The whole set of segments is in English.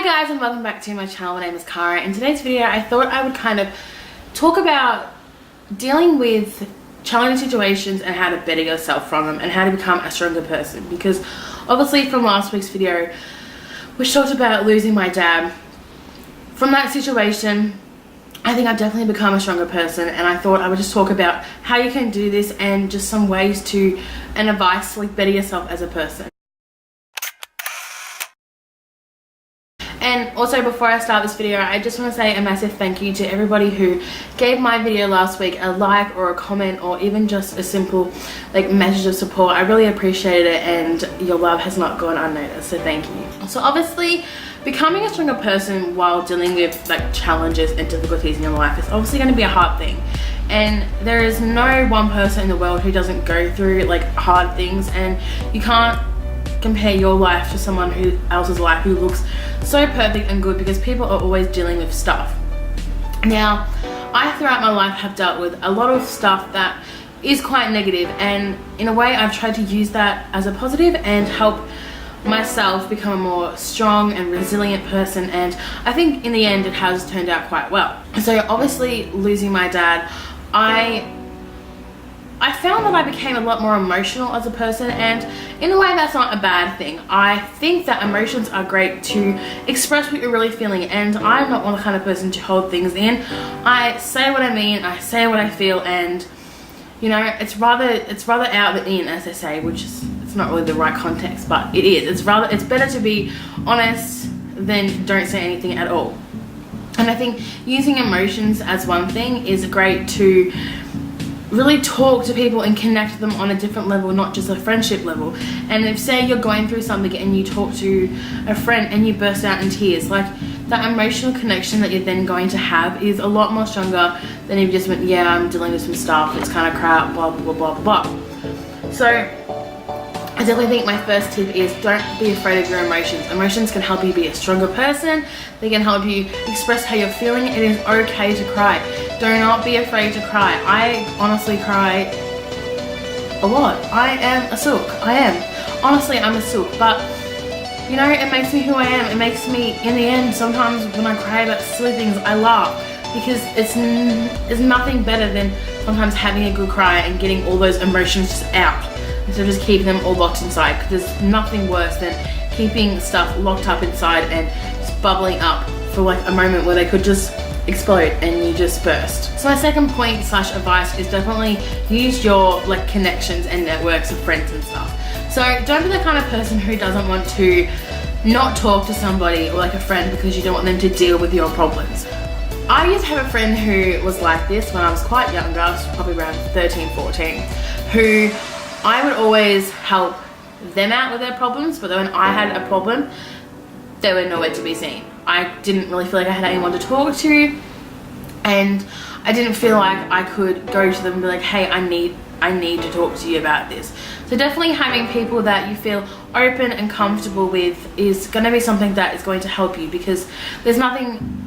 guys, and welcome back to my channel. My name is Cara. In today's video I thought I would kind of talk about dealing with challenging situations and how to better yourself from them and how to become a stronger person, because obviously from last week's video which talked about losing my dad, from that situation I think I've definitely become a stronger person, and I thought I would just talk about how you can do this and just some ways to and advice to like better yourself as a person. And also, before I start this video, I just want to say a massive thank you to everybody who gave my video last week a like or a comment or even just a simple like message of support. I really appreciate it, and your love has not gone unnoticed, so thank you. So obviously becoming a stronger person while dealing with like challenges and difficulties in your life is obviously going to be a hard thing, and there is no one person in the world who doesn't go through like hard things, and you can't compare your life to someone else's life who looks so perfect and good, because people are always dealing with stuff. Now, I throughout my life have dealt with a lot of stuff that is quite negative, and in a way I've tried to use that as a positive and help myself become a more strong and resilient person, and I think in the end it has turned out quite well. So obviously losing my dad, I found that I became a lot more emotional as a person, and in a way that's not a bad thing. I think that emotions are great to express what you're really feeling, and I'm not one kind of person to hold things in. I say what I mean, I say what I feel, and you know, it's rather out than in, as they say, which is, it's not really the right context, but it is. It's better to be honest than don't say anything at all. And I think using emotions as one thing is great to really talk to people and connect with them on a different level, not just a friendship level. And if say you're going through something and you talk to a friend and you burst out in tears, like that emotional connection that you're then going to have is a lot more stronger than if you just went, yeah, I'm dealing with some stuff, it's kind of crap, blah blah blah blah blah. So I definitely think my first tip is don't be afraid of your emotions. Emotions can help you be a stronger person. They can help you express how you're feeling. It is okay to cry. Do not be afraid to cry. I honestly cry a lot. I am a sook. I am. Honestly, I'm a sook. But, you know, it makes me who I am. It makes me, in the end, sometimes when I cry about silly things, I laugh. Because it's nothing better than sometimes having a good cry and getting all those emotions just out, instead of just keeping them all locked inside. Because there's nothing worse than keeping stuff locked up inside and just bubbling up for like a moment where they could just explode and you just burst. So my second point / advice is definitely use your like connections and networks of friends and stuff. So don't be the kind of person who doesn't want to not talk to somebody or like a friend because you don't want them to deal with your problems. I used to have a friend who was like this when I was quite younger. I was probably around 13, 14, who I would always help them out with their problems, but when I had a problem, they were nowhere to be seen. I didn't really feel like I had anyone to talk to, and I didn't feel like I could go to them and be like, hey, I need to talk to you about this. So definitely having people that you feel open and comfortable with is going to be something that is going to help you, because there's nothing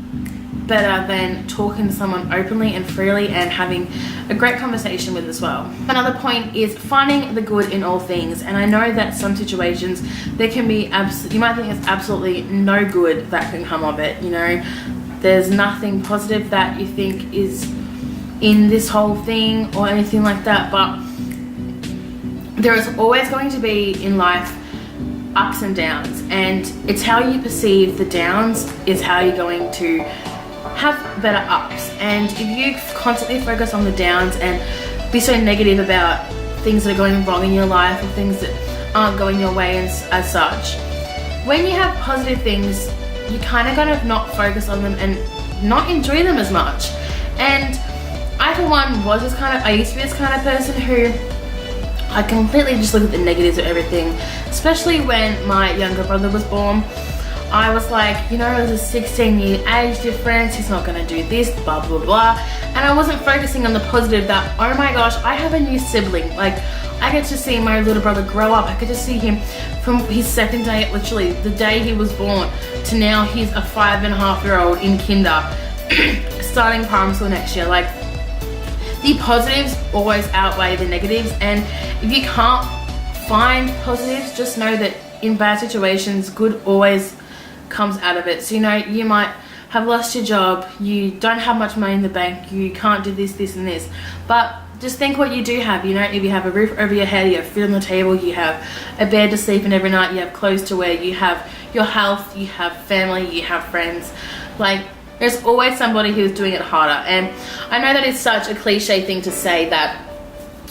better than talking to someone openly and freely and having a great conversation with as well. Another point is finding the good in all things, and I know that some situations there can be you might think there's absolutely no good that can come of it, you know, there's nothing positive that you think is in this whole thing or anything like that, but there is always going to be in life ups and downs, and it's how you perceive the downs is how you're going to have better ups. And if you constantly focus on the downs and be so negative about things that are going wrong in your life or things that aren't going your way as such, when you have positive things you kind of gotta not focus on them and not enjoy them as much. And I for one I used to be this kind of person who I completely just look at the negatives of everything, especially when my younger brother was born. I was like, you know, there's a 16-year age difference, he's not gonna do this, blah blah blah, and I wasn't focusing on the positive that, oh my gosh, I have a new sibling. Like, I get to see my little brother grow up. I get to see him from his second day, literally the day he was born, to now he's a 5.5-year-old in kinder, starting primary school next year. Like, the positives always outweigh the negatives, and if you can't find positives, just know that in bad situations, good always comes out of it. So, you know, you might have lost your job, you don't have much money in the bank, you can't do this, this and this, but just think what you do have. You know, if you have a roof over your head, you have food on the table, you have a bed to sleep in every night, you have clothes to wear, you have your health, you have family, you have friends. Like, there's always somebody who's doing it harder. And I know that is such a cliche thing to say, that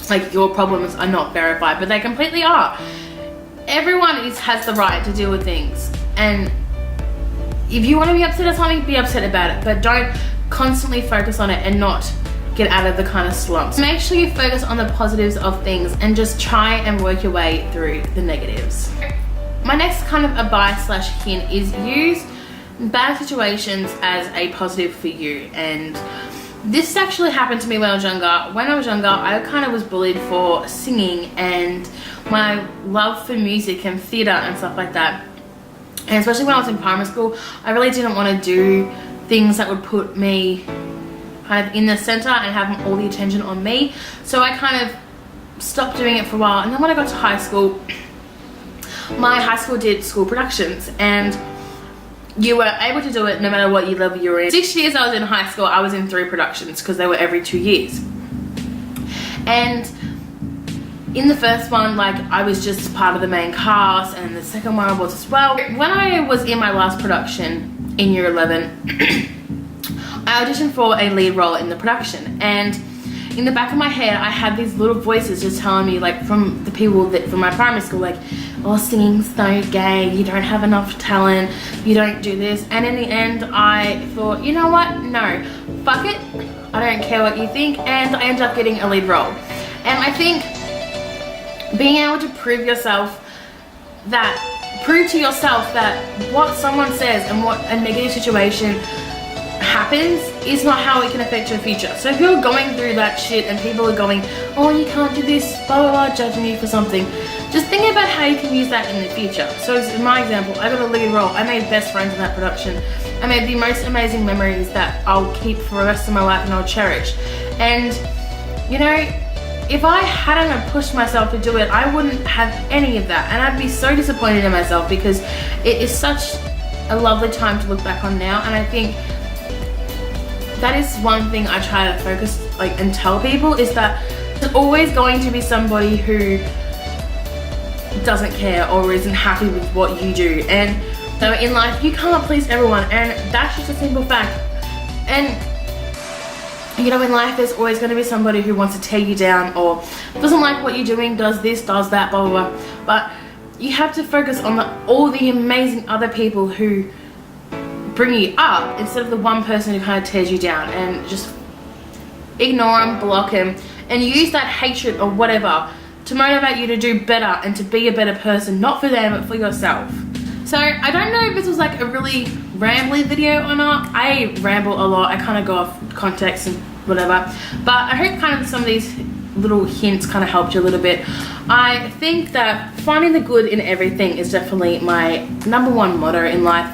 like your problems are not verified, but they completely are. Everyone has the right to deal with things, and if you want to be upset at something, be upset about it, but don't constantly focus on it and not get out of the kind of slumps. Make sure you focus on the positives of things and just try and work your way through the negatives. My next kind of advice slash hint is use bad situations as a positive for you. And this actually happened to me when I was younger. When I was younger, I kind of was bullied for singing and my love for music and theatre and stuff like that. And especially when I was in primary school, I really didn't want to do things that would put me kind of in the center and have all the attention on me. So I kind of stopped doing it for a while. And then when I got to high school, my high school did school productions, and you were able to do it no matter what year level you were in. 6 years I was in high school, I was in 3 productions because they were every 2 years. And in the first one, like, I was just part of the main cast, and the second one I was as well. When I was in my last production in year 11, I auditioned for a lead role in the production, and in the back of my head I had these little voices just telling me, like, from the people that from my primary school, like, oh, singing's so gay, you don't have enough talent, you don't do this. And in the end I thought, you know what, no, fuck it, I don't care what you think, and I ended up getting a lead role. And I think being able to prove to yourself that what someone says and what a negative situation happens is not how it can affect your future. So if you're going through that shit and people are going, oh, you can't do this, blah blah blah, judging you for something, just think about how you can use that in the future. So in my example, I got a lead role, I made best friends in that production, I made the most amazing memories that I'll keep for the rest of my life and I'll cherish. And you know, if I hadn't pushed myself to do it, I wouldn't have any of that, and I'd be so disappointed in myself, because it is such a lovely time to look back on now. And I think that is one thing I try to focus, like, and tell people, is that there's always going to be somebody who doesn't care or isn't happy with what you do. And so in life, you can't please everyone, and that's just a simple fact. And you know, in life there's always going to be somebody who wants to tear you down, or doesn't like what you're doing, does this, does that, blah blah blah. But you have to focus on all the amazing other people who bring you up, instead of the one person who kind of tears you down, and just ignore them, block them, and use that hatred or whatever to motivate you to do better and to be a better person, not for them but for yourself. So I don't know if this was like a really rambly video or not. I ramble a lot, I kind of go off context and whatever, but I hope kind of some of these little hints kind of helped you a little bit. I think that finding the good in everything is definitely my #1 motto in life.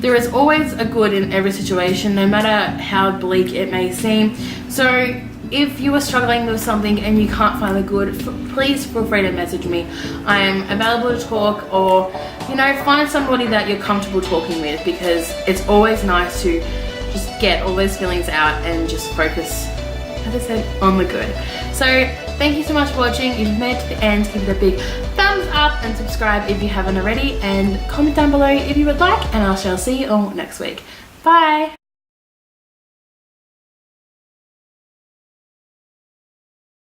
There is always a good in every situation, no matter how bleak it may seem. So if you are struggling with something and you can't find the good, please feel free to message me. I am available to talk, or, you know, find somebody that you're comfortable talking with, because it's always nice to just get all those feelings out and just focus, as I said, on the good. So thank you so much for watching. If you've made it to the end, give it a big thumbs up and subscribe if you haven't already, and comment down below if you would like, and I shall see you all next week. Bye!